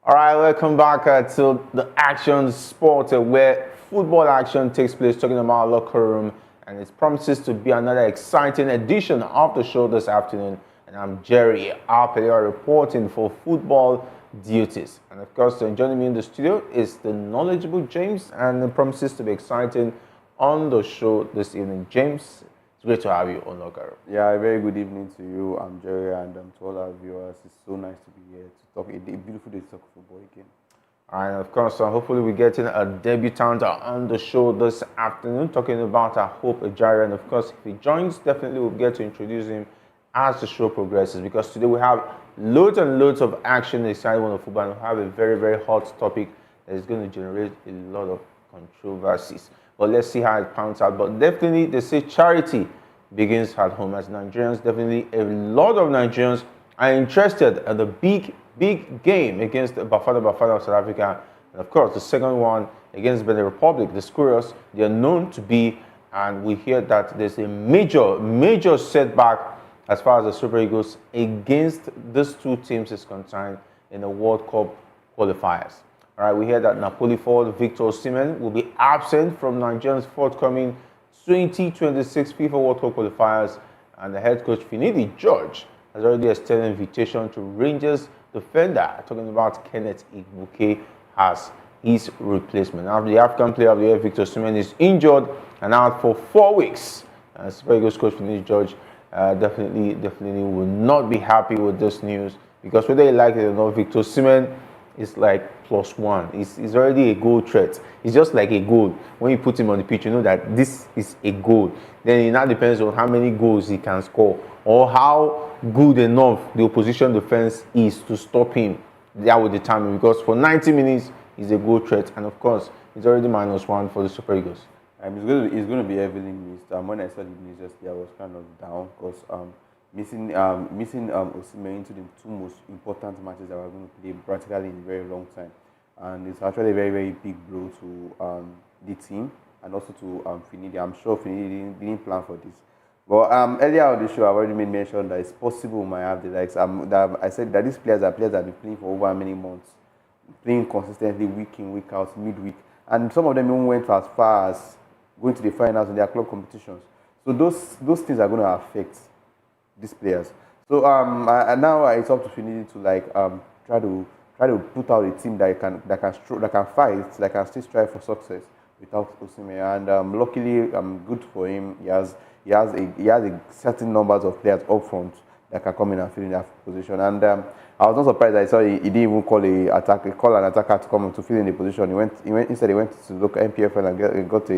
All right, welcome back to the Action Sport, where football action takes place, talking about locker room, and it promises to be another exciting edition of the show this afternoon. And I'm Jerry Arpelia reporting for football duties. And of course, joining me in the studio is the knowledgeable James, and it promises to be exciting on the show this evening. James, it's great to have you on locker room. Yeah, a very good evening to you. I'm Jerry, and to all our viewers. It's so nice to be here to talk. A beautiful day to talk football again. And of course, hopefully we're getting a debutant on the show this afternoon, talking about Hope Ejari. And of course, if he joins, definitely we'll get to introduce him as the show progresses, because today we have loads and loads of action inside one of football, and we have a very, very hot topic that is going to generate a lot of controversies. But let's see how it pans out. But definitely, they say charity begins at home. As Nigerians, definitely a lot of Nigerians are interested in the big game against Bafana of South Africa. And of course, the second one against Benin Republic, the Squirrels, they are known to be, and we hear that there's a major setback as far as the Super Eagles against these two teams is concerned in the World Cup qualifiers. All right, we hear that Napoli forward Victor Osimhen will be absent from Nigeria's forthcoming 2026 FIFA World Cup qualifiers, and the head coach Finidi George has already extended an invitation to Rangers defender, talking about Kenneth Igbuke, as his replacement. Now, the African Player of the Year Victor Osimhen is injured and out for 4 weeks. Super Eagles coach Finidi George definitely will not be happy with this news, because whether you like it or not, Victor Osimhen is like +1. He's already a goal threat. It's just like a goal. When you put him on the pitch, you know that this is a goal. Then it now depends on how many goals he can score, or how good enough the opposition defense is to stop him. That will determine, because for 90 minutes, he's a goal threat. And of course, he's already -1 for the Super Eagles. He's going to be heavily missed. When I saw the news yesterday, I was kind of down, because missing Osimhen into the two most important matches that we're going to play practically in a very long time, and it's actually a very, very big blow to the team and also to Finidi. I'm sure Finidi didn't plan for this. But earlier on the show, I've already made mention that it's possible we might have the likes. I said that these players that have been playing for over many months, playing consistently week in, week out, midweek, and some of them even went as far as going to the finals in their club competitions. So those things are going to affect these players. So now it's up to Finidi to try to put out a team that can fight, that can still strive for success without Osimhen. And luckily, good for him. He has a certain numbers of players up front that can come in and fill in that position. And I was not surprised that I saw he didn't even call an attacker to come to fill in the position. He went to look at MPFL and got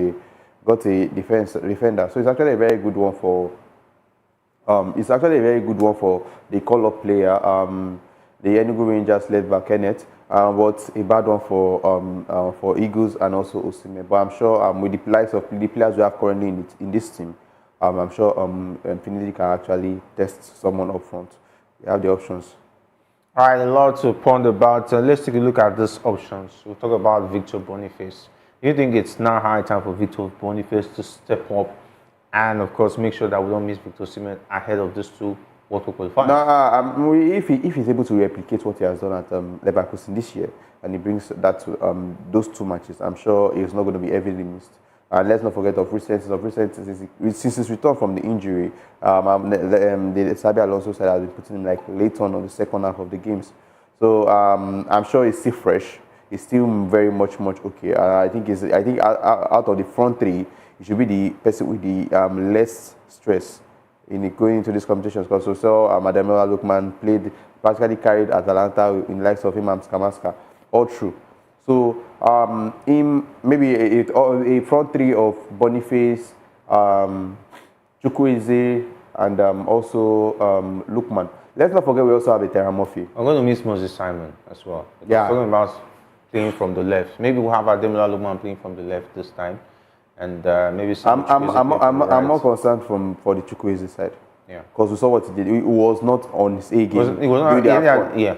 a defender. So it's actually a very good one for. It's actually a very good one for the call-up player, the Enugu Rangers led by Kenneth, but a bad one for Eagles and also Osimhen. But I'm sure with the likes of the players we have currently in this team, I'm sure Finidi can actually test someone up front. We have the options. All right, a lot to ponder about. Let's take a look at these options. We'll talk about Victor Boniface. Do you think it's now high time for Victor Boniface to step up and, of course, make sure that we don't miss Victor Osimhen ahead of these two World Cup qualifiers? No, if he's able to replicate what he has done at Leverkusen this year, and he brings that to those two matches, I'm sure he's not going to be heavily missed. And let's not forget since his return from the injury, the Xabi Alonso side has been putting him like late on the second half of the games. So I'm sure he's still fresh. He's still very much okay. I think out of the front three, he should be the person with the less stress in going into these competitions. Because Ademola Lookman practically carried Atalanta in likes of him and Skamaska all through. So maybe a front three of Boniface, Chukwueze, and also Lookman. Let's not forget we also have a Terra Murphy. I'm going to miss Moses Simon as well. Yeah. Talking about playing from the left. Maybe we'll have Ademola Lookman playing from the left this time, and maybe some. I'm more concerned for the Chukwueze side. Yeah. Because we saw what he did. He was not on his A game. It was not. during the Yeah, AFCON. yeah.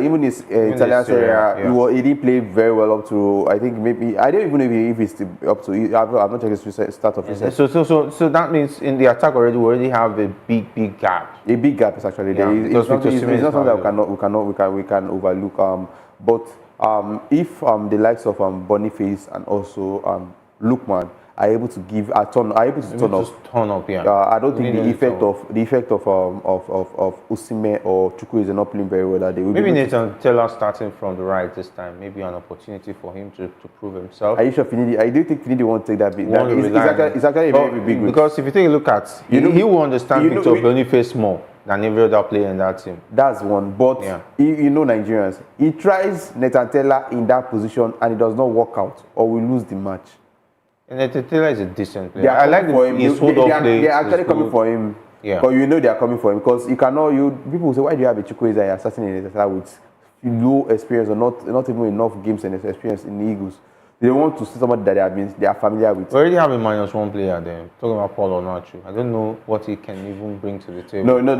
Even his Italian Serie A, he didn't play very well up to. I think maybe I don't even know if he's still up to. I've not checked his start of his. So that means in the attack already we already have a big gap. A big gap is actually there. It's not something that we can overlook. But if the likes of Boniface and also Lookman are able to turn up. Yeah. I don't think the effect of Osimhen or Chukwueze not playing very well that day. Maybe Nathan Taylor starting from the right this time. Maybe an opportunity for him to prove himself. Are you sure Finidi? I do think Finidi won't take that big. It's actually a very big because if you take a look at, he will understand Victor Boniface more than every other player in that team. That's one. But you know Nigerians. He tries Nathan Taylor in that position and it does not work out, or we lose the match. And Taylor is a decent player. I like his hold-up play. They're actually coming for him. Yeah. Because you know they are coming for him. Because you cannot. People will say, why do you have a Chukwueze and you're starting in Taylor with low experience or not even enough games and experience in the Eagles? They want to see somebody that they are familiar with. We already have a -1 player there. Talking about Paul Onuachu. I don't know what he can even bring to the table. No.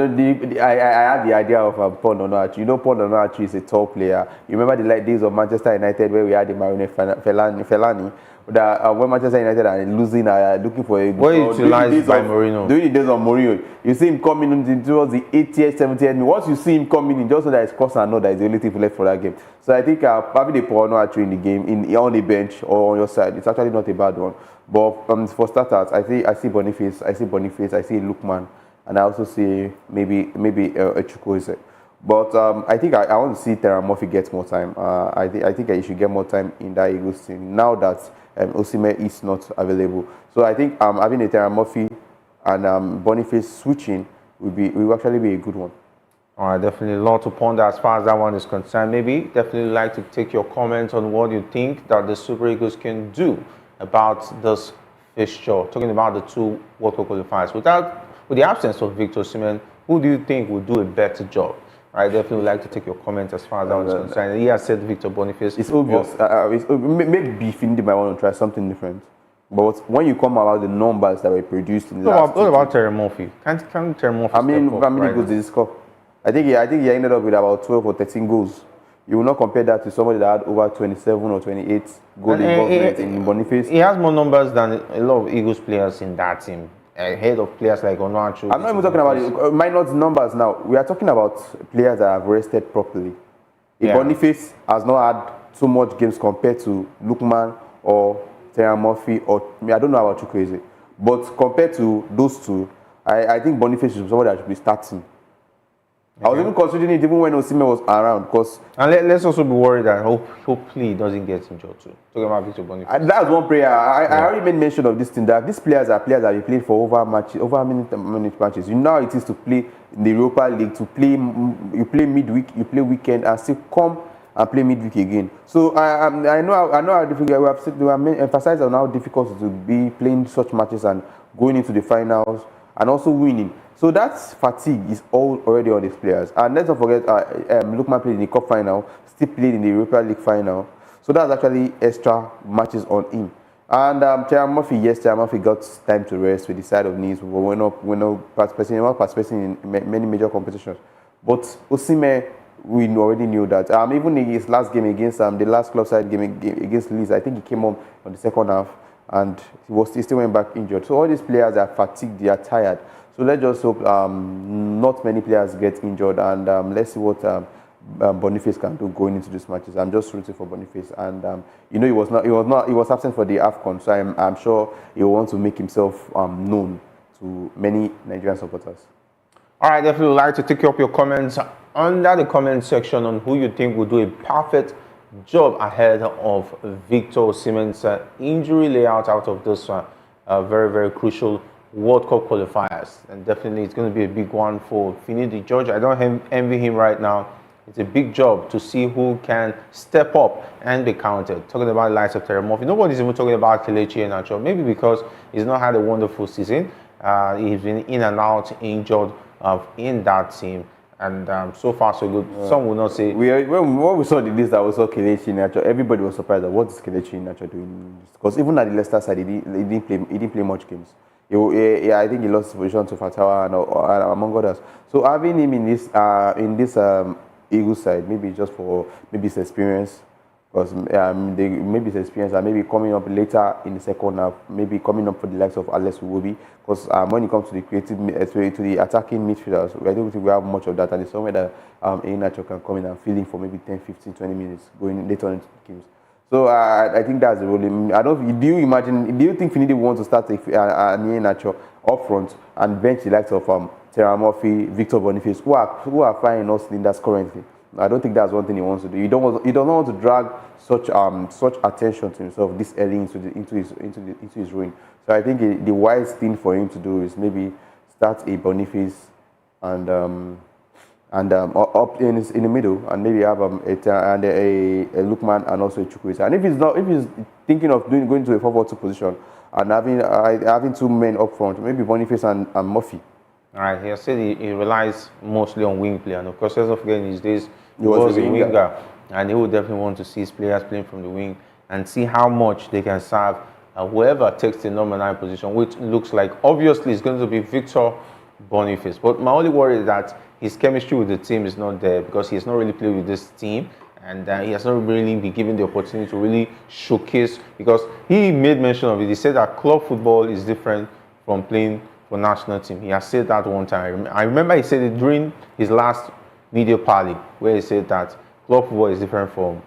I had the idea of Paul Onuachu. You know, Paul Onuachu is a tall player. You remember the days of Manchester United where we had the Marine Fellaini. That when Manchester United are losing, looking for a goal. Utilized by Mourinho. During the days of Mourinho, you see him coming in towards the 80th, 70th. Once you see him coming in, just so that it's cross and know that is the only thing left for that game. So I think having the Paul Onuachu in the game, on the bench or on your side, it's actually not a bad one. But for starters, I see Boniface, I see Lookman, and I also see maybe a Chukwueze. But I think I want to see Terran Murphy get more time. I think he should get more time in that Eagles team now that Osimhen is not available. So I think having a Terran Murphy and Boniface switching will actually be a good one. All right, definitely a lot to ponder as far as that one is concerned. Maybe definitely like to take your comments on what you think that the Super Eagles can do about this fixture. Talking about the two World Cup qualifiers. With the absence of Victor Osimhen, who do you think will do a better job? I definitely like to take your comments as far as that one is concerned. He has said Victor Boniface. It's obvious. Maybe Finidi might want to try something different. But when you come about the numbers that were produced in the last what about Terran Murphy? Can't Terran Murphy? How many goals did he score? I think he ended up with about 12 or 13 goals. You will not compare that to somebody that had over 27 or 28 goal involvement in Boniface. He has more numbers than a lot of Eagles players in that team. Ahead of players like Onuachu. I'm not even talking about minor numbers now. We are talking about players that have rested properly. Boniface has not had so much games compared to Lookman or Terran Murphy or I don't know about Chukwueze. But compared to those two, I think Boniface is somebody that should be starting. I was even considering it even when Osimhen was around. And let's also be worried that hopefully he doesn't get injured too. Talking about Victor Boniface. That's one player. I already made mention of this thing that these players are players that we played for over many matches. You know how it is to play in the Europa League, you play midweek, you play weekend, and still come and play midweek again. So I know how difficult we have emphasized on how difficult it is to be playing such matches and going into the finals and also winning. So that fatigue is already on these players. And let's not forget, Lookman played in the Cup final, still played in the Europa League final. So that's actually extra matches on him. And Terran Murphy got time to rest with the side of knees. We're not participating in many major competitions. But Osimhen, we already knew that. Even in his last game against the last club side game against Leeds, I think he came on the second half and he still went back injured. So all these players are fatigued, they are tired. So let's just hope not many players get injured, and let's see what Boniface can do going into these matches. I'm just rooting for Boniface, and he was absent for the AFCON, so I'm sure he will want to make himself known to many Nigerian supporters. All right, definitely like to take up your comments under the comment section on who you think will do a perfect job ahead of Victor Osimhen's injury layout out of this very, very crucial World Cup qualifiers. And definitely it's going to be a big one for Finidi George. I don't envy him right now. It's a big job to see who can step up and be counted. Talking about the likes of Terran Murphy. Nobody's even talking about Kelechi Iheanacho. Maybe because he's not had a wonderful season. He's been in and out injured in that team. And so far so good. Some will not say. When we saw the list that we saw Kelechi Iheanacho, everybody was surprised at what is Kelechi Iheanacho doing. Because even at the Leicester side, he didn't play much games. Yeah, I think he lost his position to Fatawa and among others. So having him in this Eagles side, maybe just for maybe his experience, because maybe his experience and maybe coming up later in the second half, maybe coming up for the likes of Alex Iwobi. Because when it comes to the to the attacking midfielders, I don't think we have much of that, and it's somewhere that Iheanacho can come in and fill in for maybe 10, 15, 20 minutes going later on into the games. So I think that's the role. I don't. Do you imagine? Do you think Finidi wants to start an Iheanacho up front and bench the likes of Terra Murphy, Victor Boniface, who are firing all cylinders currently? I don't think that's one thing he wants to do. He don't want to drag such attention to himself this early into his ruin. So I think the wise thing for him to do is maybe start a Boniface and up in the middle, and maybe have a Lookman and also a Chukwueze. And if he's thinking of going to a 4-4-2 position and having two men up front, maybe Boniface and Murphy. All right, he said he relies mostly on wing play, and of course, let's not forget in these days he was a winger, and he would definitely want to see his players playing from the wing and see how much they can serve whoever takes the number 9 position, which looks like obviously it's going to be Victor Boniface. But my only worry is that his chemistry with the team is not there, because he has not really played with this team, and he has not really been given the opportunity to really showcase, because he made mention of it. He said that club football is different from playing for national team. He has said that one time. I remember he said it during his last video party, where he said that club football is different from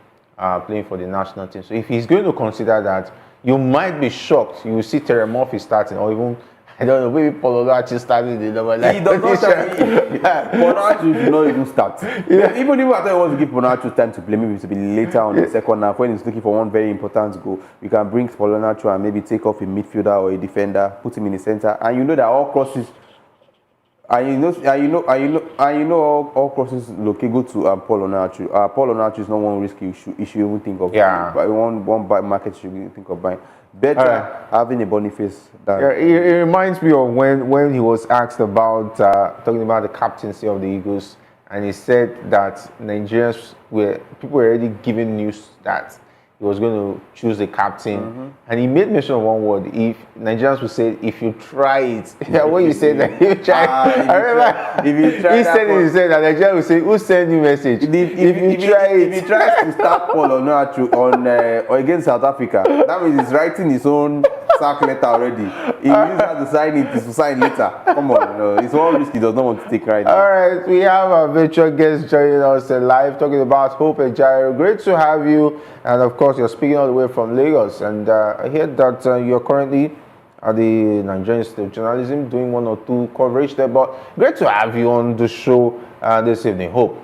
playing for the national team. So if he's going to consider that, you might be shocked. You will see Terry Murphy starting, or even, I don't know, maybe Paulo actually starting the number. Like, he does not start. Ponachu should not even start. Yeah. Even if I want to give Ponachu time to play, maybe to be later on the second half when he's looking for one very important goal, you can bring Ponachu and maybe take off a midfielder or a defender, put him in the center, and you know that all crosses. And you know all crosses go to Paul Onachu. Paul Onachu is not one risk you should even think of. Yeah. But one buy market you should think of buying. Better having a Boniface than. Yeah, it reminds me of when he was asked about talking about the captaincy of the Eagles, and he said that people were already giving news that he was going to choose a captain, and he made mention of one word. If Nigerians would say, "If you try it," yeah, when you say that, you try. I remember if you try he said that Nigerians would say, "Who sent you message?" If he tries to start Paul Onachu or against South Africa, that means he's writing his own sack letter already. He uses that to sign it, to sign later. Come on, it's one risk he does not want to take right now. All right, we have our virtual guest joining us live, talking about Hope Ejayo. Great to have you, and of course, you're speaking all the way from Lagos. And I hear that you're currently at the Nigerian Institute of Journalism doing 1 or 2 coverage there. But great to have you on the show this evening. Hope.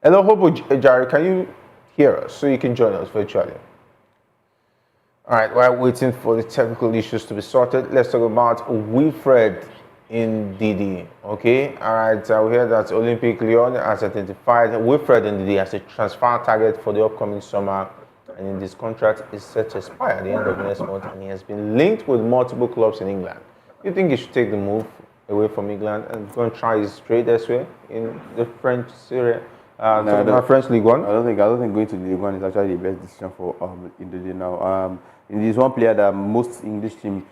Hello, Hope Ejayo. Can you hear us so you can join us virtually? All right, while waiting for the technical issues to be sorted, let's talk about Wilfred Ndidi. Okay, all right, we hear that Olympic Lyon has identified Wilfred Ndidi as a transfer target for the upcoming summer, and in this contract is set to expire at the end of next month, and he has been linked with multiple clubs in England. Do you think he should take the move away from England and go and try his trade elsewhere in the French Serie? French League One. I don't think going to the League One is actually the best decision for Ndidi now. It is one player that most English teams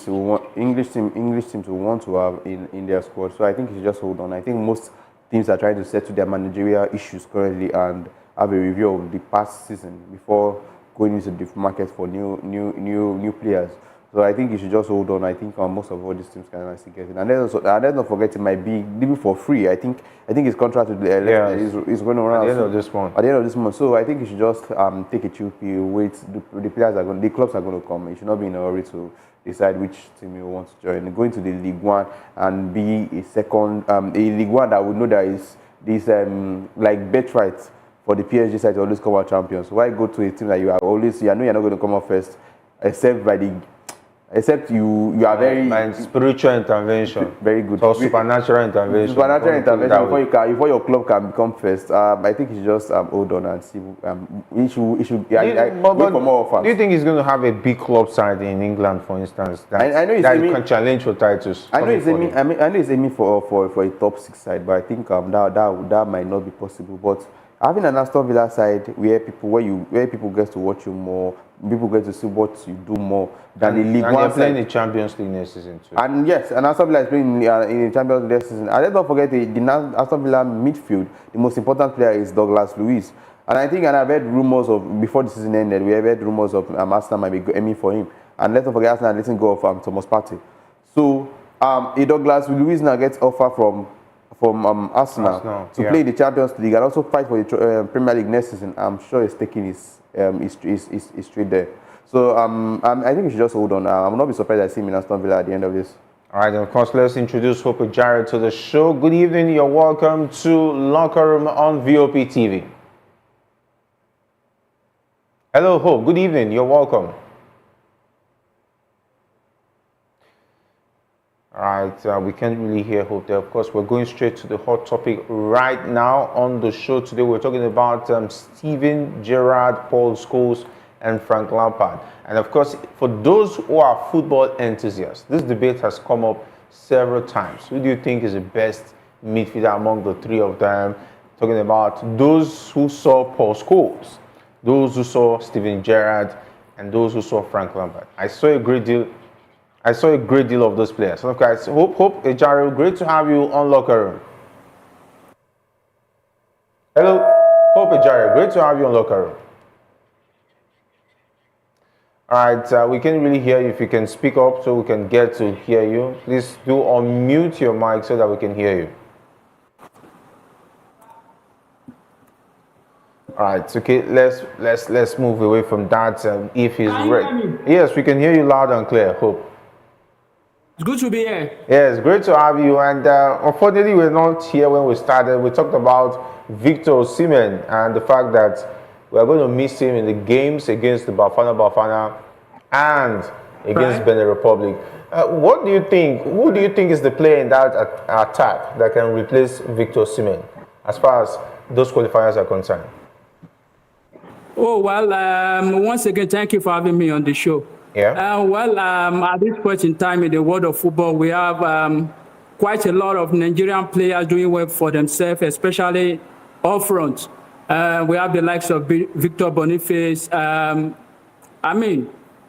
will want to have in their squad. So I think he should just hold on. I think most teams are trying to settle their managerial issues currently and have a review of the past season before going into the market for new players. So I think you should just hold on. I think most of all these teams can actually get it. And let's not forget, it might be maybe for free. I think his contract is going to run at the end of this month. At the end of this month. So I think you should just take a chill pill, wait. The clubs are going to come. You should not be in a hurry to decide which team you want to join. Going to the League One and be a League One that would know that is this like birthright for the PSG side to always come out champions. Why go to a team that you know you're not going to come out first, except you are very spiritual intervention, very good, or supernatural intervention. Supernatural intervention before your club can become first. I think you should just hold on and see. He should wait for more offers. Do you think he's going to have a big club side in England, for instance, that can challenge for titles? I know he's aiming for a top 6 side, but I think that might not be possible. But having an Aston Villa side where people get to watch you more, people get to see what you do more than the League And One they're playing side. the Champions League next season too. And yes, and Aston Villa is playing in the Champions League next season. And let's not forget the Aston Villa midfield. The most important player is Douglas Luiz. And I think, and I've heard rumors of, before the season ended, we have heard rumors of Arsenal might be aiming for him. And let's not forget Arsenal letting go of Thomas Partey. So, a Douglas Luiz now gets offer from Arsenal to play the Champions League and also fight for the Premier League next season. I'm sure he's taking his straight there. So I think we should just hold on. I will not be surprised I see him in Aston Villa at the end of this. All right, and of course, let's introduce Hope Ejare to the show. Good evening. You're welcome to Locker Room on VOP TV. Hello, Hope. Good evening. You're welcome. All right, we can't really hear Hope there. Of course, we're going straight to the hot topic right now on the show today. We're talking about Steven Gerrard, Paul Scholes, and Frank Lampard. And of course, for those who are football enthusiasts, this debate has come up several times. Who do you think is the best midfielder among the three of them? Talking about those who saw Paul Scholes, those who saw Steven Gerrard, and those who saw Frank Lampard. I saw a great deal of those players. So, guys, Hope Ejare, great to have you on Locker Room. Hello, Hope Ejare, great to have you on Locker Room. All right, we can't really hear you. If you can speak up so we can get to hear you, please do unmute your mic so that we can hear you. All right, okay. Let's move away from that. If he's ready, yes, we can hear you loud and clear. Hope. It's good to be here. Yes, great to have you. And unfortunately, we're not here when we started. We talked about Victor Osimhen and the fact that we're going to miss him in the games against the Bafana and against Benin Republic. What do you think? Who do you think is the player in that attack that can replace Victor Osimhen as far as those qualifiers are concerned? Oh, well, once again, thank you for having me on the show. Yeah. At this point in time in the world of football, we have quite a lot of Nigerian players doing well for themselves, especially up front. We have the likes of Victor Boniface. Ademola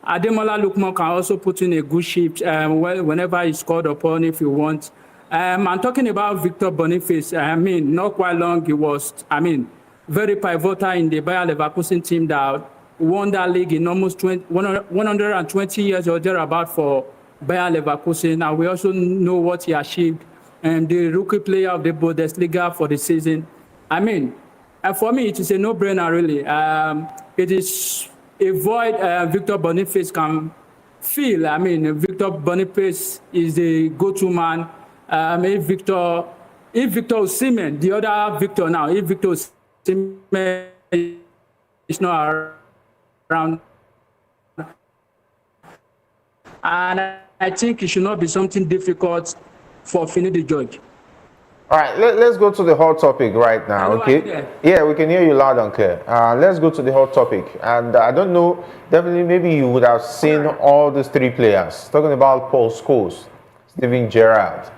Lookman can also put in a good shift whenever he's called upon if you want. I'm talking about Victor Boniface. Not quite long he was, very pivotal in the Bayer Leverkusen team that won that league in almost 120 years or thereabout for Bayer Leverkusen. And we also know what he achieved. And the rookie player of the Bundesliga for the season. And for me, it is a no-brainer, really. It is a void Victor Boniface can fill. Victor Boniface is the go-to man. If Victor Osimhen, the other Victor now, if Victor Osimhen is not around, and I think it should not be something difficult for Finidi George. All right, let's go to the hot topic right now, okay? Yeah, we can hear you loud and clear. Let's go to the hot topic. And I don't know, definitely maybe you would have seen all these three players. Talking about Paul Scholes, Steven Gerrard,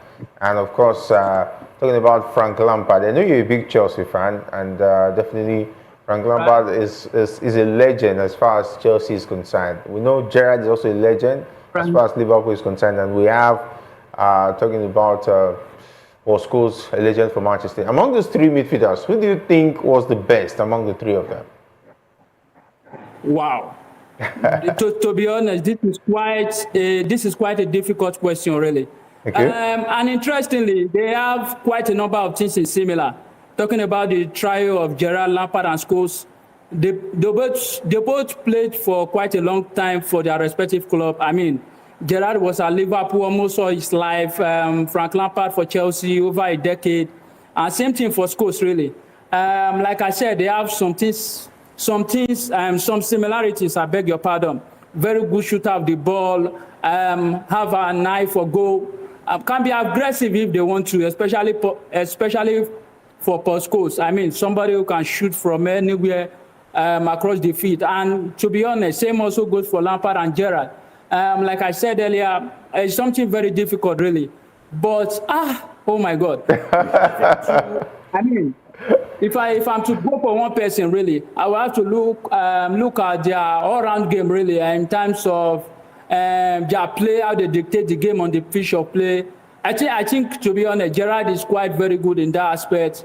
and of course, talking about Frank Lampard. I know you're a big Chelsea fan, and definitely Frank Lampard is a legend as far as Chelsea is concerned. We know Gerrard is also a legend as far as Liverpool is concerned, and we have, talking about Paul Scholes, a legend for Manchester. Among those three midfielders, who do you think was the best among the three of them? Wow. to be honest, this is quite a difficult question, really. Okay. And interestingly, they have quite a number of things in similar. Talking about the trio of Gerrard, Lampard, and Scholes, they both played for quite a long time for their respective club. Gerrard was at Liverpool almost all his life. Frank Lampard for Chelsea over a decade. And same thing for Scholes, really. Like I said, they have some similarities, I beg your pardon. Very good shooter of the ball, have an eye for goal, can be aggressive if they want to, especially for Paul Scholes. Somebody who can shoot from anywhere across the field. And to be honest, same also goes for Lampard and Gerrard. Like I said earlier, it's something very difficult, really. But, oh my God. if I'm to go for one person, really, I will have to look at their all-round game, really, in terms of their play, how they dictate the game on the pitch of play. I think to be honest, Gerrard is quite very good in that aspect,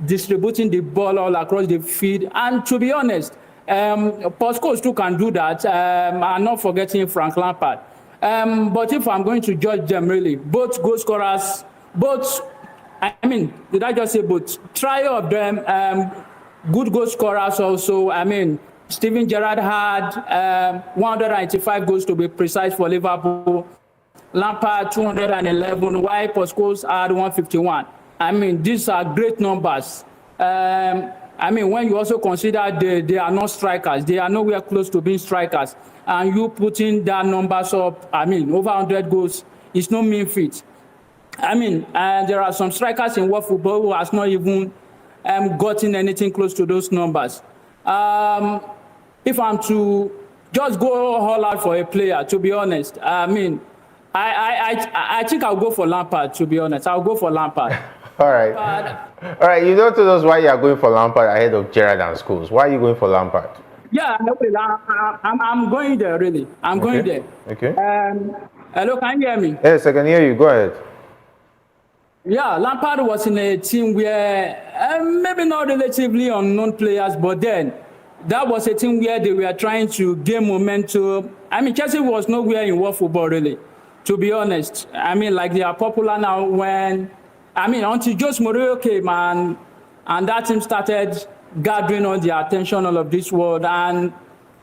distributing the ball all across the field. And to be honest, Scholes too can do that. I'm not forgetting Frank Lampard. But if I'm going to judge them, really, both goal scorers, did I just say both? Trio of them, good goal scorers also. Steven Gerrard had 195 goals to be precise for Liverpool. Lampard 211, while Scholes had 151. These are great numbers. When you also consider they are not strikers, they are nowhere close to being strikers, and you putting that numbers up, over 100 goals, is no mean feat. There are some strikers in world football who has not even gotten anything close to those numbers. If I'm to just go all out for a player, to be honest, I think I'll go for Lampard, to be honest. I'll go for Lampard. All right. All right. You don't tell us why you are going for Lampard ahead of Gerrard and Scholes. Why are you going for Lampard? Yeah, I'm going there, really. I'm going there. Okay. Hello, can you hear me? Yes, I can hear you. Go ahead. Yeah, Lampard was in a team where maybe not relatively unknown players, but then that was a team where they were trying to gain momentum. Chelsea was nowhere in world football, really, to be honest. Like they are popular now when, until Jose Mourinho came and that team started gathering all the attention all of this world. And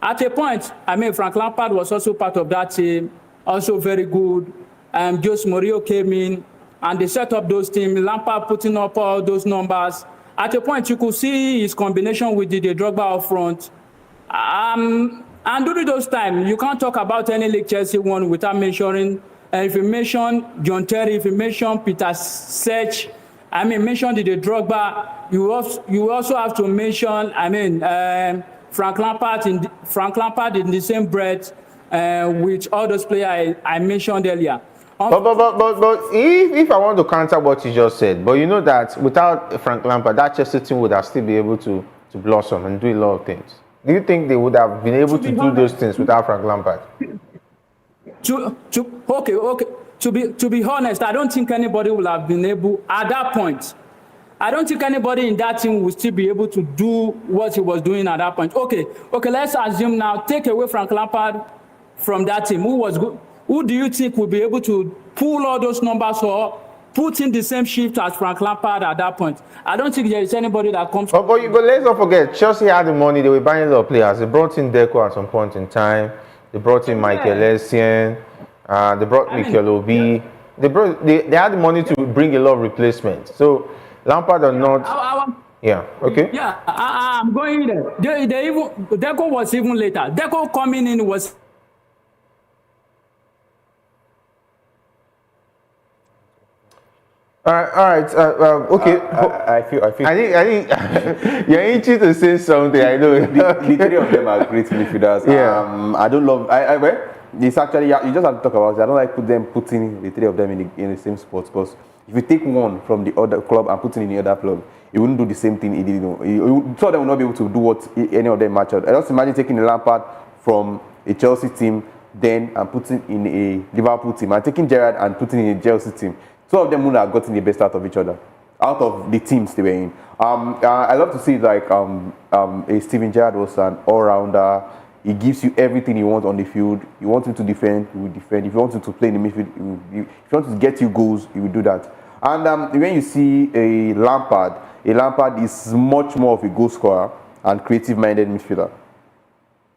at a point, Frank Lampard was also part of that team, also very good. Jose Mourinho came in and they set up those teams. Lampard putting up all those numbers. At a point, you could see his combination with Didier Drogba up front. And during those times, you can't talk about any league Chelsea won without mentioning, if you mention John Terry, if you mention Peter Cech, mention Didier Drogba, you also have to mention, Frank Lampard in the same breath with all those players I mentioned earlier. But if I want to counter what you just said, but you know that without Frank Lampard, that Chelsea team would have still be able to blossom and do a lot of things. Do you think they would have been able to do those things without Frank Lampard? To be honest, I don't think anybody will have been able at that point. I don't think anybody in that team will still be able to do what he was doing at that point. Okay, let's assume now, take away Frank Lampard from that team. Who was good? Who do you think will be able to pull all those numbers or put in the same shift as Frank Lampard at that point? I don't think there is anybody that comes. But let's not forget, Chelsea had the money. They were buying a lot of players. They brought in Deco at some point in time. They brought in Michael Essien. They brought Mikel Obi. They had the money to bring a lot of replacements. So Lampard or not. Yeah. Okay. Yeah, I'm going there. Deco was even later. Deco coming in was. All right. Okay. I think you're itching to say something. I know. The three of them are great midfielders. Yeah. I don't love. It's actually, you just have to talk about it. I don't like putting the three of them in the same spot, because if you take one from the other club and put it in the other club, he wouldn't do the same thing he did. Two of them will not be able to do what any of them match out. I just imagine taking the Lampard from a Chelsea team then and putting in a Liverpool team, and taking Gerrard and putting in a Chelsea team. Two of them would have gotten the best out of each other, out of the teams they were in. I love to see a Steven Gerrard was an all-rounder. He gives you everything you want on the field. You want him to defend, he will defend. If you want him to play in the midfield, if you want to get you goals, he will do that. And when you see a Lampard is much more of a goal scorer and creative-minded midfielder.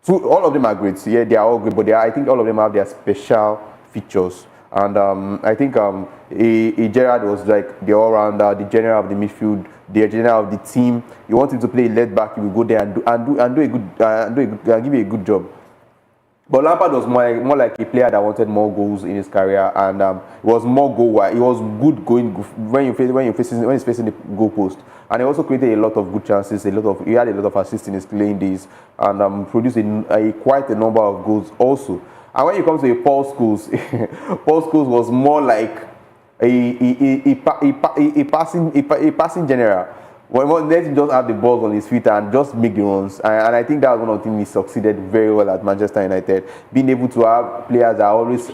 So all of them are great. Yeah, they are all great, but I think all of them have their special features. And I think a Gerrard was like the all-rounder, the general of the midfield, the general of the team. You want him to play left back, he will go there and give you a good job. But Lampard was more like a player that wanted more goals in his career, and he was more goal-wise. He was good going when he's facing the goalpost, and he also created a lot of good chances. He had a lot of assists in his playing days, and produced quite a number of goals also. And when you come to Paul Scholes, Paul Scholes was more like a passing general. Let him just have the balls on his feet and just make the runs. And I think that was one of the things he succeeded very well at Manchester United. Being able to have players that are always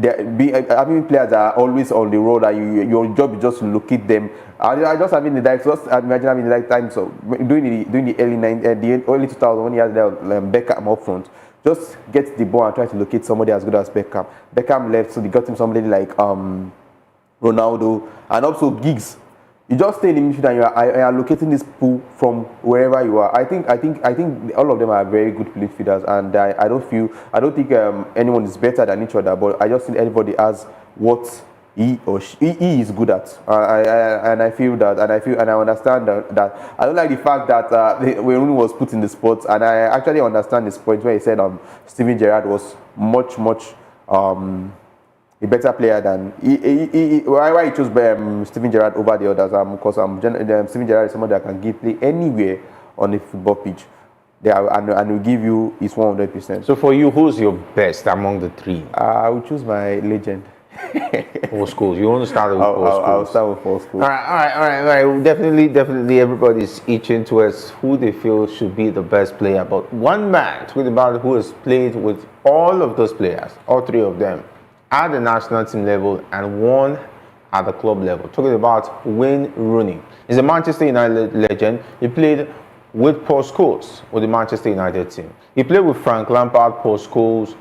having players that are always on the road, and your job is just to locate them. I just having the just imagine having the like time so during the early 2000s when he had Beckham up front. Just get the ball and try to locate somebody as good as Beckham. Beckham left, so they got him somebody like Ronaldo and also Giggs. You just stay in the midfield and you are locating this pool from wherever you are. I think all of them are very good midfielders, and I don't think anyone is better than each other. But I just think everybody has what he is good at. I feel that, and I understand that. I don't like the fact that when Rooney was put in the spot, and I actually understand this point where he said Steven Gerrard was much a better player than why he chose Steven Gerrard over the others. Because Steven Gerrard is someone that can play anywhere on the football pitch. And will give you his 100%. So for you, who's your best among the three? I will choose my legend. Paul Scholes. You want to start with Paul Scholes? I'll start with Paul Scholes. All right. Definitely, everybody's itching towards who they feel should be the best player. But one man, talking about who has played with all of those players, all three of them, at the national team level and one at the club level. Talking about Wayne Rooney. He's a Manchester United legend. He played with Paul Scholes with the Manchester United team. He played with Frank Lampard, Paul Scholes,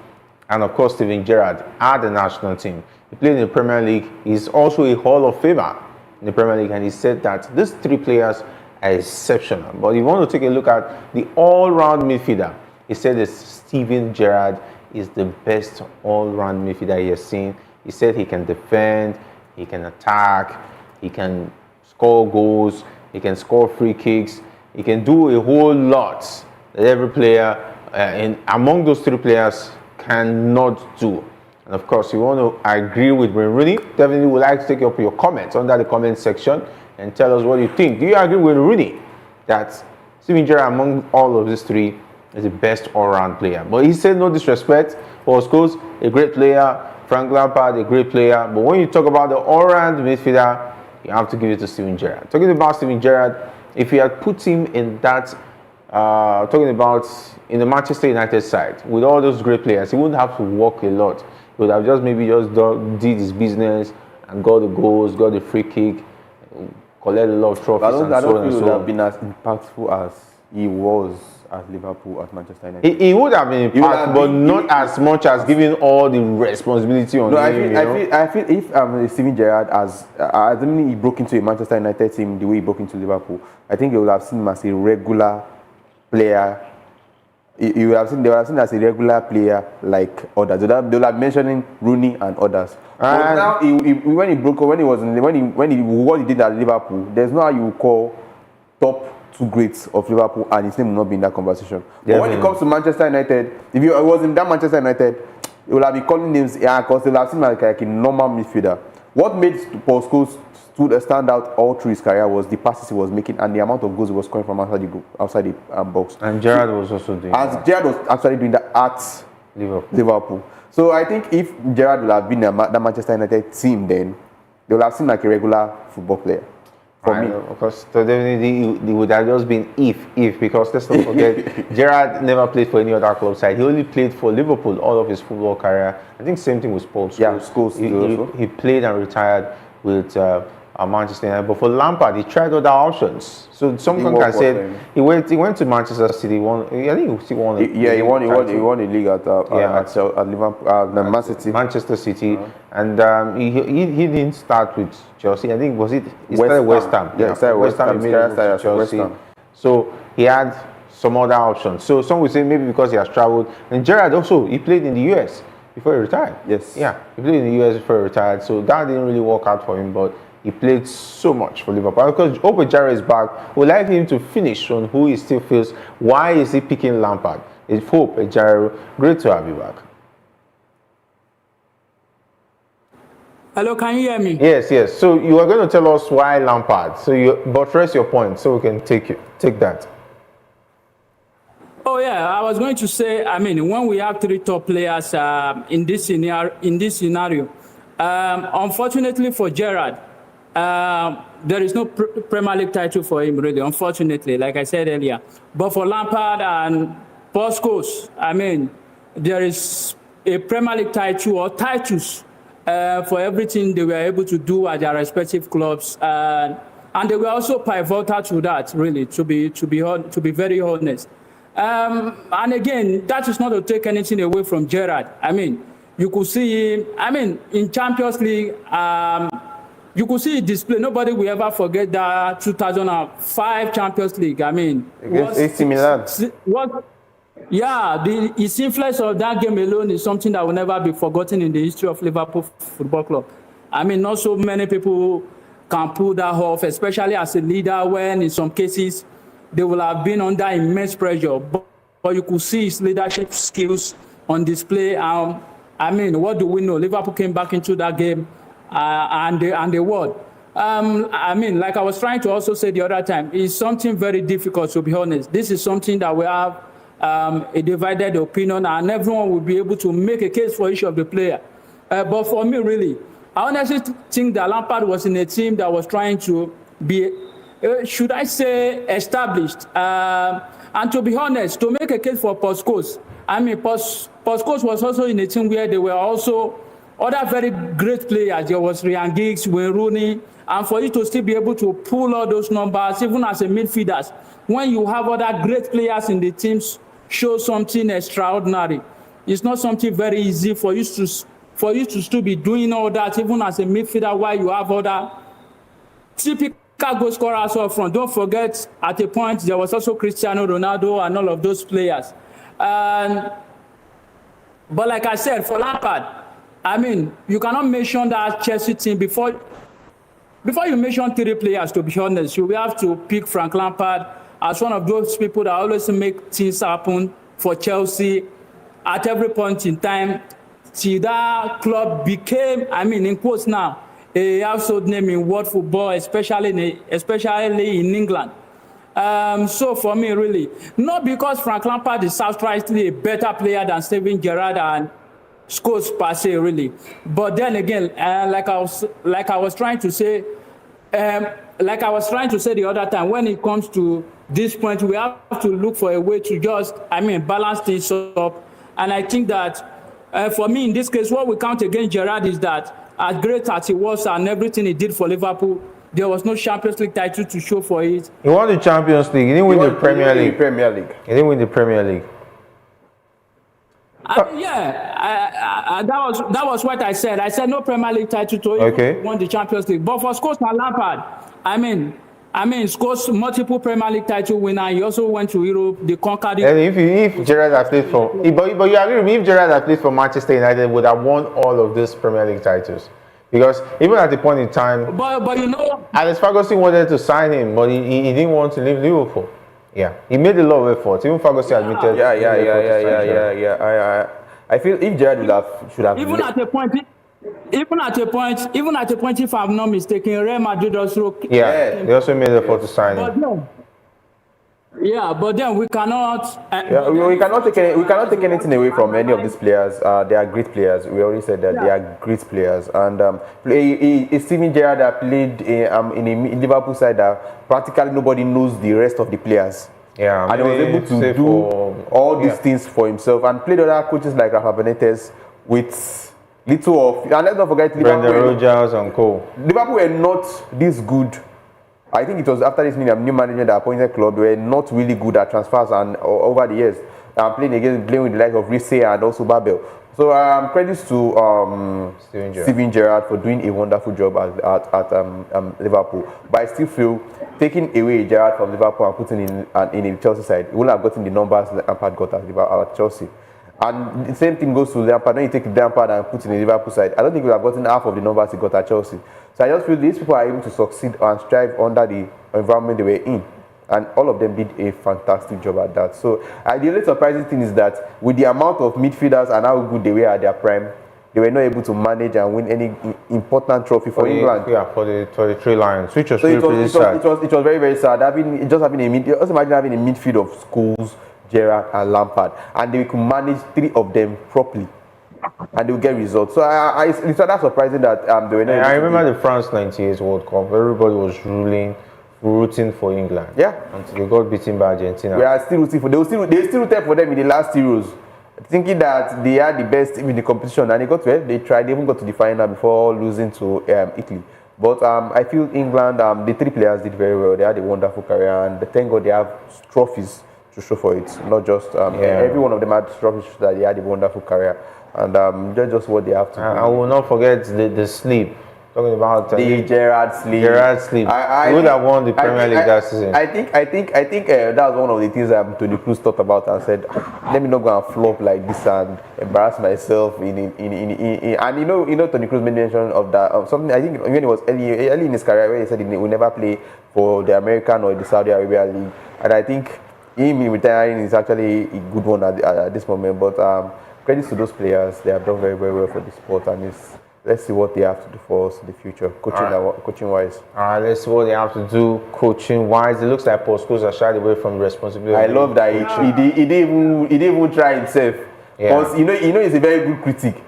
and of course Steven Gerrard at the national team. He played in the Premier League. He's also a Hall of Famer in the Premier League, and he said that these three players are exceptional. But if you want to take a look at the all-round midfielder, he said that Steven Gerrard is the best all-round midfielder he has seen. He said he can defend, he can attack, he can score goals, he can score free kicks, he can do a whole lot that every player among those three players cannot do. And of course, you want to agree with Wayne Rooney, definitely would like to take up your comments under the comment section and tell us what you think. Do you agree with Rooney that Steven Gerrard among all of these three is the best all-round player? But he said no disrespect. Paul Scholes, a great player. Frank Lampard, a great player. But when you talk about the all-round midfielder, you have to give it to Steven Gerrard. Talking about Steven Gerrard, if you had put him in that, talking about in the Manchester United side, with all those great players, he wouldn't have to work a lot. He would have did his business and got the goals, got the free kick, collect a lot of trophies and so on. I don't think he would have been as impactful as he was at Liverpool, at Manchester United. He would have been impactful, but not as much as giving all the responsibility on him. I feel if Steven Gerrard he broke into a Manchester United team the way he broke into Liverpool, I think they would have seen him as a regular player. They would have seen as a regular player like others. They would have mentioning Rooney and others. But now what he did at Liverpool, there's no how you call top two greats of Liverpool and his name will not be in that conversation. But when it comes to Manchester United, if it was in that Manchester United, he would have been calling names, because they would have seen like a normal midfielder. What made Paul Scholes stand out all through his career was the passes he was making and the amount of goals he was scoring from outside the box. And Gerrard was also doing that. And Gerrard was actually doing that at Liverpool. So I think if Gerrard would have been that Manchester United team, then they would have seemed like a regular football player. For me, of course, so definitely it would have just been if, because let's not forget, Gerrard never played for any other club side. He only played for Liverpool all of his football career. I think same thing with Paul Scholes. Yeah, Scholes. He played and retired with Manchester United, but for Lampard, he tried other options. So someone can say he went to Manchester City. I think he won. He won the league at Liverpool, Manchester City, and he didn't start with Chelsea. I think he started West Ham. Yeah, started West Ham. He made it to Chelsea. So he had some other options. So some would say maybe because he has traveled. And Gerrard also, he played in the US before he retired. Yes. Yeah, he played in the US before he retired. So that didn't really work out for him, but he played so much for Liverpool. Because Ope Gerrard is back, we'd like him to finish on who he still feels. Why is he picking Lampard? It's Hope Gerrard. Great to have you back. Hello, can you hear me? Yes. So you are going to tell us why Lampard. So you buttress your point so we can take that. Oh yeah, I was going to say, when we have three top players in this scenario, unfortunately for Gerrard, there is no Premier League title for him, really, unfortunately, like I said earlier. But for Lampard and Scholes, I mean, there is a Premier League title or titles for everything they were able to do at their respective clubs. And they were also pivotal to that, really, to be very honest. And again, that is not to take anything away from Gerrard. I mean, you could see him, I mean, in Champions League, you could see display. Nobody will ever forget that 2005 Champions League. I mean, against AC Milan. His influence of that game alone is something that will never be forgotten in the history of Liverpool Football Club. I mean, not so many people can pull that off, especially as a leader, when in some cases they will have been under immense pressure. But you could see his leadership skills on display. I mean, what do we know? Liverpool came back into that game and they won. I mean, like I was trying to also say the other time, it's something very difficult, to be honest. This is something that we have a divided opinion, and everyone will be able to make a case for each of the player. But for me, really, I honestly think that Lampard was in a team that was trying to be, should I say, established. And to be honest, to make a case for Scholes, I mean, Scholes was also in a team where there were also other very great players. There was Ryan Giggs, Rooney, and for you to still be able to pull all those numbers, even as a midfielder, when you have other great players in the teams, show something extraordinary. It's not something very easy for you to still be doing all that, even as a midfielder, while you have other typical goal scorers up front. Don't forget, at a point, there was also Cristiano Ronaldo and all of those players. But like I said, for Lampard, I mean, you cannot mention that Chelsea team before you mention three players, to be honest. You will have to pick Frank Lampard as one of those people that always make things happen for Chelsea at every point in time, till that club became, I mean, in quotes now, a household name in world football, especially in England. So for me, really, not because Frank Lampard is outrightly a better player than Steven Gerrard and Scholes per se, really, but then again, like I was trying to say the other time, when it comes to this point, we have to look for a way to just, I mean, balance things up. And I think that for me, in this case, what we count against Gerrard is that, as great as he was and everything he did for Liverpool, there was no Champions League title to show for it. He won the Champions League. He didn't win the Premier League. He didn't win the Premier League. That was what I said. I said no Premier League title to him. Okay. Won the Champions League. But for Scholes and Lampard, I mean, Scholes, multiple Premier League title winner. He also went to Europe. They conquered it. And if Gerrard had played for, but you agree with me, if Gerrard had played for Manchester United, would have won all of these Premier League titles. Because even at the point in time, but you know, Alex Ferguson wanted to sign him, but he didn't want to leave Liverpool. Yeah, he made a lot of effort. Even Ferguson admitted. I feel if Gerrard should have even at a point, if I'm not mistaken, Real Madrid also. Yeah, they also made effort to sign him. But then we cannot. We cannot take anything away from any of these players. They are great players. We already said that they are great players. And Steven Gerrard that played in a Liverpool side that practically nobody knows the rest of the players. Yeah, and he was able to do all these things for himself and played other coaches like Rafa Benitez with little of. And let's not forget Brendan Rodgers and co. Liverpool were not this good. I think it was after this new management that appointed club. They were not really good at transfers and over the years. Playing with the likes of Rice and also Babel. So credits to Steven Gerrard for doing a wonderful job at Liverpool. But I still feel taking away Gerrard from Liverpool and putting in the Chelsea side, he wouldn't have gotten the numbers that Lampard got at Chelsea. And the same thing goes to Lampard. When you take Lampard and put in the Liverpool side, I don't think we have gotten half of the numbers he got at Chelsea. So I just feel these people are able to succeed and strive under the environment they were in. And all of them did a fantastic job at that. So the only surprising thing is that with the amount of midfielders and how good they were at their prime, they were not able to manage and win any important trophy for England. Yeah, for the Three Lions, which was really sad. It was very, very sad. Just imagine having a midfield of Scholes, Gerrard and Lampard, and they could manage three of them properly. and they'll get results. So it's not surprising that they were not. I remember the France '98 World Cup. Everybody was rooting for England. Yeah. Until they got beaten by Argentina. We are still rooting for. They still rooted for them in the last Euros, thinking that they had the best team in the competition, and they got to it. They tried. They even got to the final before losing to Italy. But I feel England, the three players did very well. They had a wonderful career, and thank God they have trophies to show for it. Not just every one of them had trophies that they had a wonderful career, and that's just what they have to do. I will not forget the sleep. Talking about the Gerrard'S sleep. Gerrard'S sleep. Who would have won the Premier League that season? I think that was one of the things Toni Kroos thought about and said, let me not go and flop like this and embarrass myself in and you know Toni Kroos made mention of that something. I think when it was early in his career where he said he will never play for the American or the Saudi Arabia league, and I think him retiring is actually a good one at this moment. But credit to those players, they have done very, very well for the sport, and let's see what they have to do for us in the future, coaching wise. All right, let's see what they have to do coaching wise. It looks like Paul Scholes has shied away from responsibility. I love that he didn't even try himself, because you know he's a very good critic.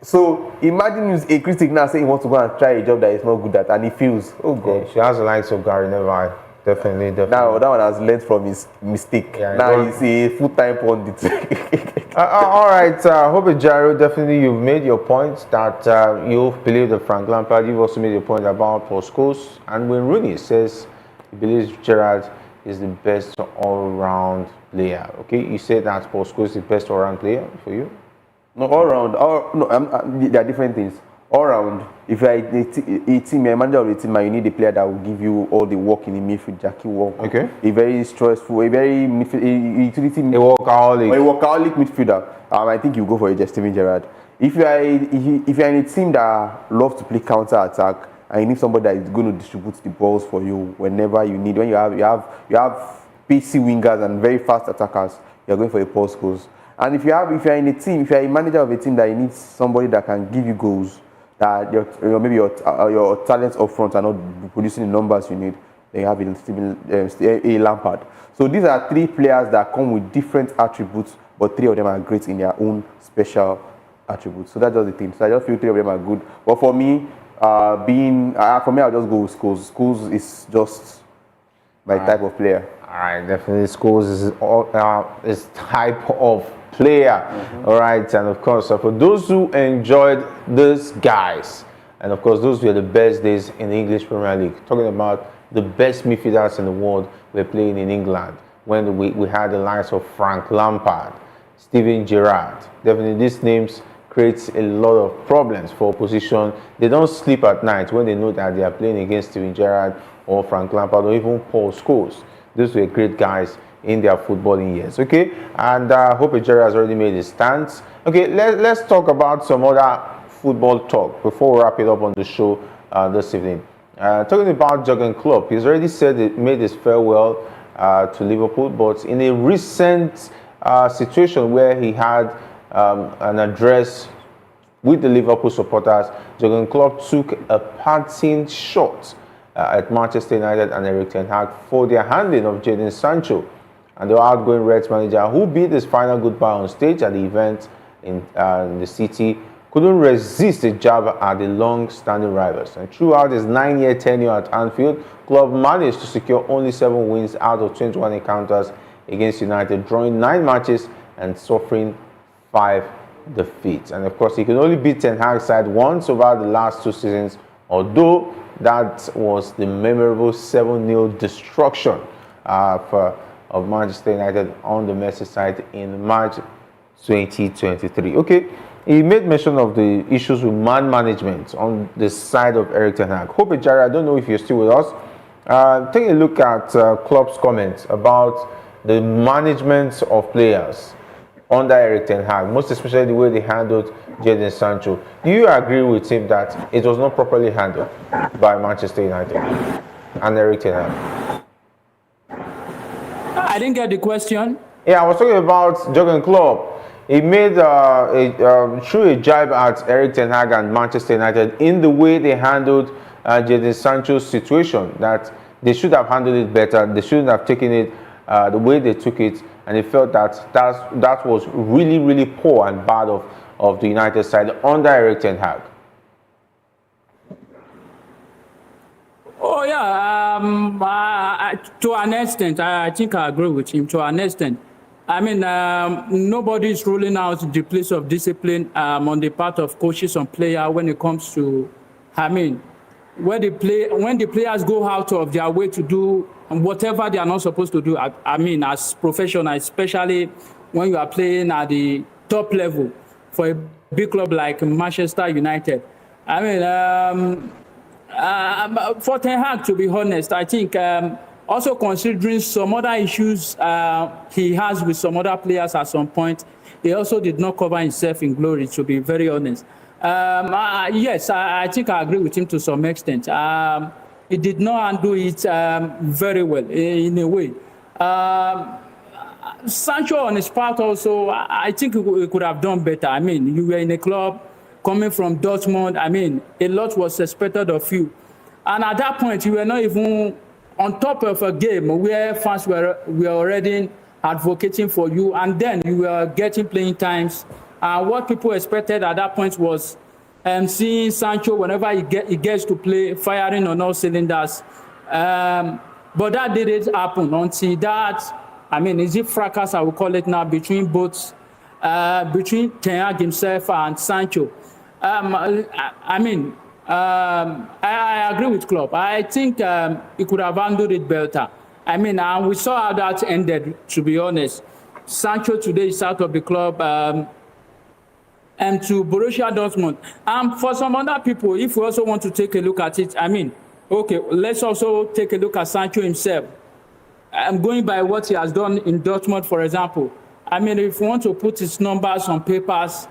So imagine he's a critic now saying he wants to go and try a job that he's not good at, and he feels, oh God. Yeah, she has the likes of Gary Neville. Definitely. Now that one has learned from his mistake. Yeah, now he's a full-time pundit. All right, Hope Gyro, definitely you've made your point that you believe that Frank Lampard. You've also made your point about Paul Scholes, and when Rooney says he believes Gerrard is the best all-round player. Okay, you said that Paul Scholes is the best all-round player for you. No, all-round. There are different things. All round, if you're a team, a manager of a team, you need a player that will give you all the work in the midfield, Jackie work. Okay. A very stressful, a very utility, a workaholic midfielder. I think you go for Steven Gerrard. If you are in a team that loves to play counter attack, and you need somebody that is going to distribute the balls for you whenever you need. When you have pacey wingers and very fast attackers, you're going for a Paul Scholes. And if you're in a team, if you're a manager of a team that you need somebody that can give you goals, that maybe your talents up front are not producing the numbers you need, then you have a Lampard. So these are three players that come with different attributes, but three of them are great in their own special attributes. So that's just the thing. So I just feel three of them are good. But for me, I'll just go with Scholes. Scholes is just my type of player. All right, definitely Scholes is type of player. All right, and of course for those who enjoyed these guys, and of course those were the best days in the English Premier League, talking about the best midfielders in the world were playing in England when we had the likes of Frank Lampard, Steven Gerrard. Definitely these names creates a lot of problems for opposition. They don't sleep at night when they know that they are playing against Steven Gerrard or Frank Lampard or even Paul Scholes. Those were great guys in their footballing years. Okay, and I hope Gerrard has already made his stance. Okay, let's talk about some other football talk before we wrap it up on the show this evening. Talking about Jurgen Klopp, he's already said he made his farewell to Liverpool, but in a recent situation where he had an address with the Liverpool supporters, Jurgen Klopp took a parting shot at Manchester United and Erik ten Hag for their handling of Jadon Sancho, and the outgoing Reds manager, who bid his final goodbye on stage at the event in the city, couldn't resist a jab at the long-standing rivals. And throughout his 9-year tenure at Anfield, Klopp managed to secure only 7 wins out of 21 encounters against United, drawing 9 matches and suffering 5 defeats. And of course, he could only beat Ten Hag's side once over the last 2 seasons, although that was the memorable 7-0 destruction of Manchester United on the Merseyside in March 2023. Okay, he made mention of the issues with man management on the side of Erik ten Hag. Hope Gyro, I don't know if you're still with us. Take a look at Klopp's comments about the management of players under Erik ten Hag, most especially the way they handled Jadon Sancho. Do you agree with him that it was not properly handled by Manchester United and Erik ten Hag? I didn't get the question. Yeah, I was talking about Jurgen Klopp. He made threw a jibe at Erik ten Hag and Manchester United in the way they handled Jadon Sancho's situation, that they should have handled it better. They shouldn't have taken it the way they took it, and he felt that that was really, really poor and bad of the United side under Erik ten Hag? Oh yeah, to an extent, I think I agree with him. To an extent, I mean, nobody is ruling out the place of discipline on the part of coaches and players when it comes to, I mean, when the players go out of their way to do whatever they are not supposed to do. I mean, as professionals, especially when you are playing at the top level for a big club like Manchester United. I mean. For Ten Hag, to be honest, I think also considering some other issues he has with some other players at some point, he also did not cover himself in glory, to be very honest. Yes, I think I agree with him to some extent. He did not handle it very well in a way. Sancho on his part also, I think he could have done better. I mean, you were in a club coming from Dortmund. I mean, a lot was expected of you. And at that point, you were not even on top of a game where fans were already advocating for you. And then you were getting playing times. What people expected at that point was seeing Sancho, whenever he gets to play, firing on all cylinders. But that didn't happen until that, I mean, is it fracas, I will call it now, between between Ten Hag himself and Sancho. I agree with Klopp. I think he could have handled it better. I mean, we saw how that ended, to be honest. Sancho today is out of the club and to Borussia Dortmund. For some other people, if we also want to take a look at it, I mean, okay, let's also take a look at Sancho himself. I'm going by what he has done in Dortmund, for example. I mean, if we want to put his numbers on papers,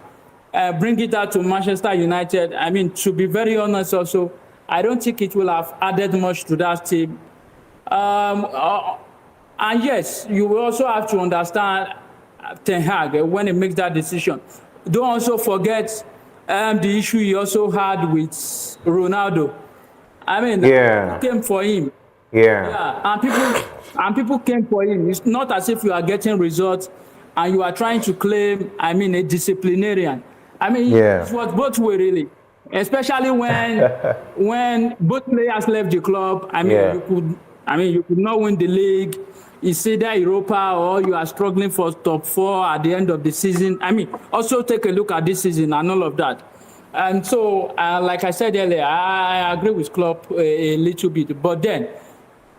bring it out to Manchester United, I mean, to be very honest also, I don't think it will have added much to that team. And yes, you will also have to understand Ten Hag when he makes that decision. Don't also forget the issue he also had with Ronaldo. I mean, Yeah. came for him. Yeah. And people came for him. It's not as if you are getting results and you are trying to claim, I mean, a disciplinarian. I mean, Yeah. it was both way really. Especially when both players left the club. I mean, Yeah. you could not win the league. It's either Europa or you are struggling for top 4 at the end of the season. I mean, also take a look at this season and all of that. And so, like I said earlier, I agree with Klopp a little bit. But then,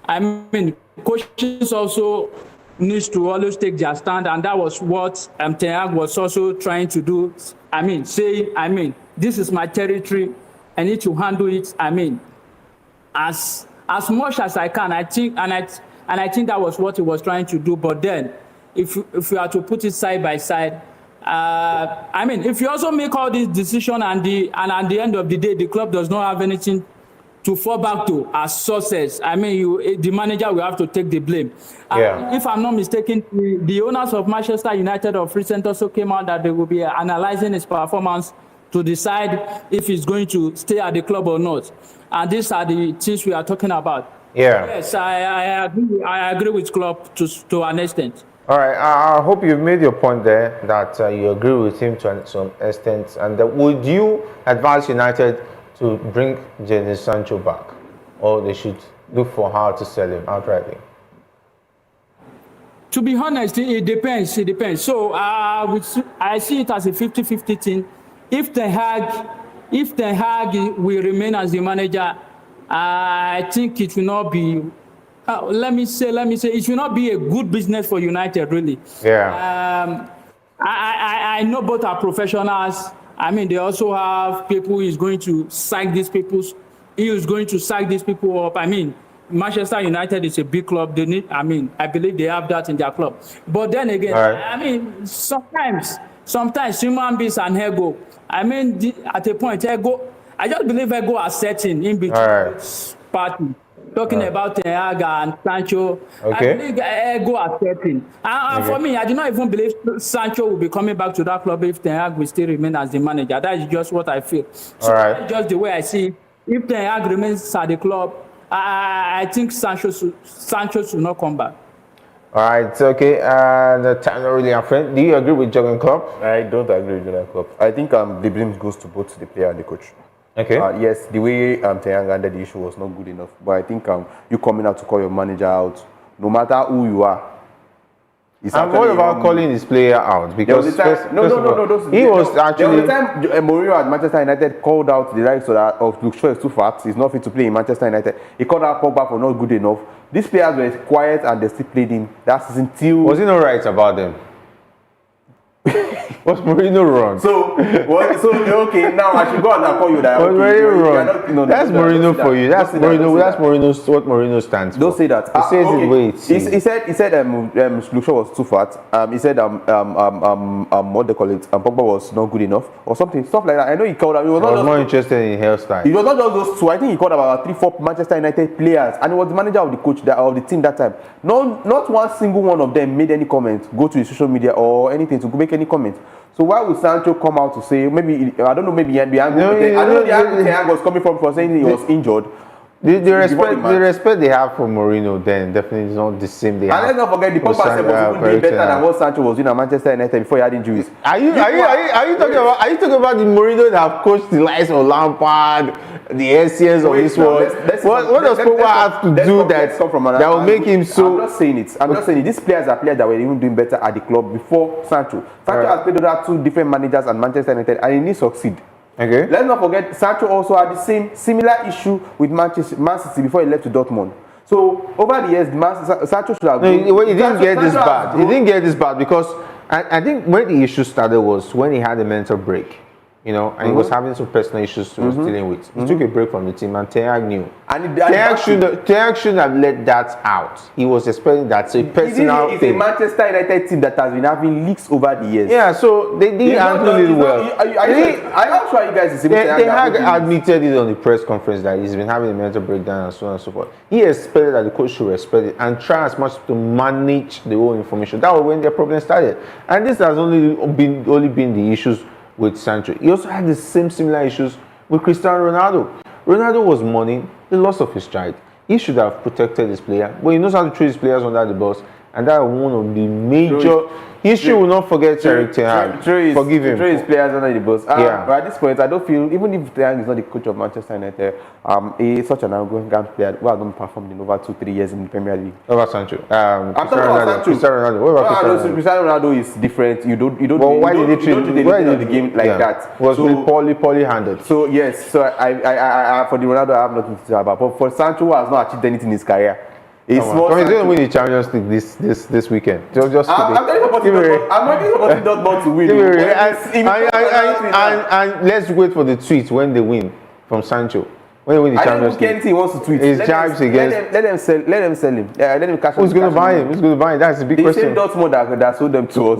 I mean, coaches also needs to always take their stand, and that was what Ten Hag was also trying to do. I mean, saying, this is my territory, I need to handle it. I mean, as much as I can. I think, and I think that was what he was trying to do. But then, if you are to put it side by side, I mean, if you also make all these decisions and at the end of the day, the club does not have anything to fall back to as sources, I mean, the manager will have to take the blame. Yeah. If I'm not mistaken, the owners of Manchester United of recent also came out that they will be analyzing his performance to decide if he's going to stay at the club or not. And these are the things we are talking about. Yeah. Yes, I agree with Klopp to an extent. All right. I hope you've made your point there that you agree with him to some extent. And would you advise United to bring Jadon Sancho back, or they should look for how to sell him outrightly? To be honest, it depends. It depends. So I see it as a 50-50 thing. If Ten Hag will remain as the manager, I think it will not be. Let me say, it will not be a good business for United, really. Yeah. I know both are professionals. I mean, they also have people who is going to sack these people. He is going to sack these people up. I mean, Manchester United is a big club. They need. I mean, I believe they have that in their club. But then again, right. I mean, sometimes human beings and ego. I mean, at a point, ego. I just believe ego are setting in between parties. Talking about Ten Hag and Sancho, Okay. I believe ego are setting. And for me, I do not even believe Sancho will be coming back to that club if Ten Hag will still remain as the manager. That is just what I feel. So that's just the way I see it. If Ten Hag remains at the club, I think Sancho should not come back. All right, okay. The time not really our friend. Do you agree with Jurgen Klopp? I don't agree with Jurgen Klopp. I think the blame goes to both the player and the coach. Okay. Yes, the way Ten Hag handled the issue was not good enough. But I think you coming out to call your manager out, no matter who you are. And what about calling his player out? Because he was actually. The time Mourinho at Manchester United called out the likes of Luke Shaw is too fat. He's not fit to play in Manchester United. He called out Pogba for not good enough. These players were quiet and they still played in. That season till. Was he not right about them? Was Mourinho wrong? So okay, now I should go out and call you that. Was Mourinho wrong? That's Mourinho for you. That's Mourinho. That's what Mourinho stands for. Don't say that. He says it way. He said Luke Shaw was too fat. He said what they call it, Pogba was not good enough or something, stuff like that. I know he called out. He was more interested in hairstyle. It was not just those two. I think he called about 3-4 Manchester United players, and he was the manager of the coach of the team that time. Not one single one of them made any comment, go to the social media or anything to make any comment. So why would Sancho come out to say, maybe, I don't know, maybe the angle, I don't know the angle Ten Hag was coming from for saying he was injured. The respect they have for Mourinho then definitely is not the same they have. And let's not forget the Pogba was even better than what Sancho was doing at Manchester United before he had injuries. Are you talking about the Mourinho that have coached the likes of Lampard, the Essence of this world? What does Pogba have to do that will make him so? I'm not saying it. These players are players that were even doing better at the club before Sancho. Sancho has played under 2 different managers at Manchester United and he needs to succeed. Okay. Let's not forget, Sancho also had the similar issue with Man City before he left to Dortmund. So over the years, Sancho should have. He didn't get this bad. He didn't get this bad because I think when the issue started was when he had a mental break. And he was having some personal issues he was dealing with. He took a break from the team, and Ten Hag knew. Ten Hag shouldn't have let that out. He was expecting that a personal thing. It's a Manchester United team that has been having leaks over the years. Yeah, so they didn't handle it well. I'm sure you guys see Ten Hag admitted it on the press conference that he's been having a mental breakdown and so on and so forth. He expected that the coach should respect it and try as much to manage the whole information. That was when their problem started. And this has only been the issues with Sancho. He also had the similar issues with Cristiano Ronaldo. Ronaldo was mourning the loss of his child. He should have protected his player, but he knows how to treat his players under the bus, and that one of the major. History will not forget Eric Ten Hag. Forgive him. Throw his players under the bus. But at this point, I don't feel, even if Ten Hag is not the coach of Manchester United, he's such an arrogant player who has not performed in over 2-3 years in the Premier League. What about Sancho? I'm talking about Sancho. Cristiano Ronaldo. What about Cristiano Ronaldo is different. You don't why did they treat the game like that? Was poorly handled. So yes, I for the Ronaldo I have nothing to say about. But for Sancho, who has not achieved anything in his career. He's going to win the Champions League this weekend. I'm not supporting Dortmund to win. And let's wait for the tweet when they win from Sancho. When they win the Champions League. I don't think he wants to tweet. His jibes against. Let them sell him. Yeah, let him cash. Who's going to buy him? That's the big question. The same Dortmund that sold them to us.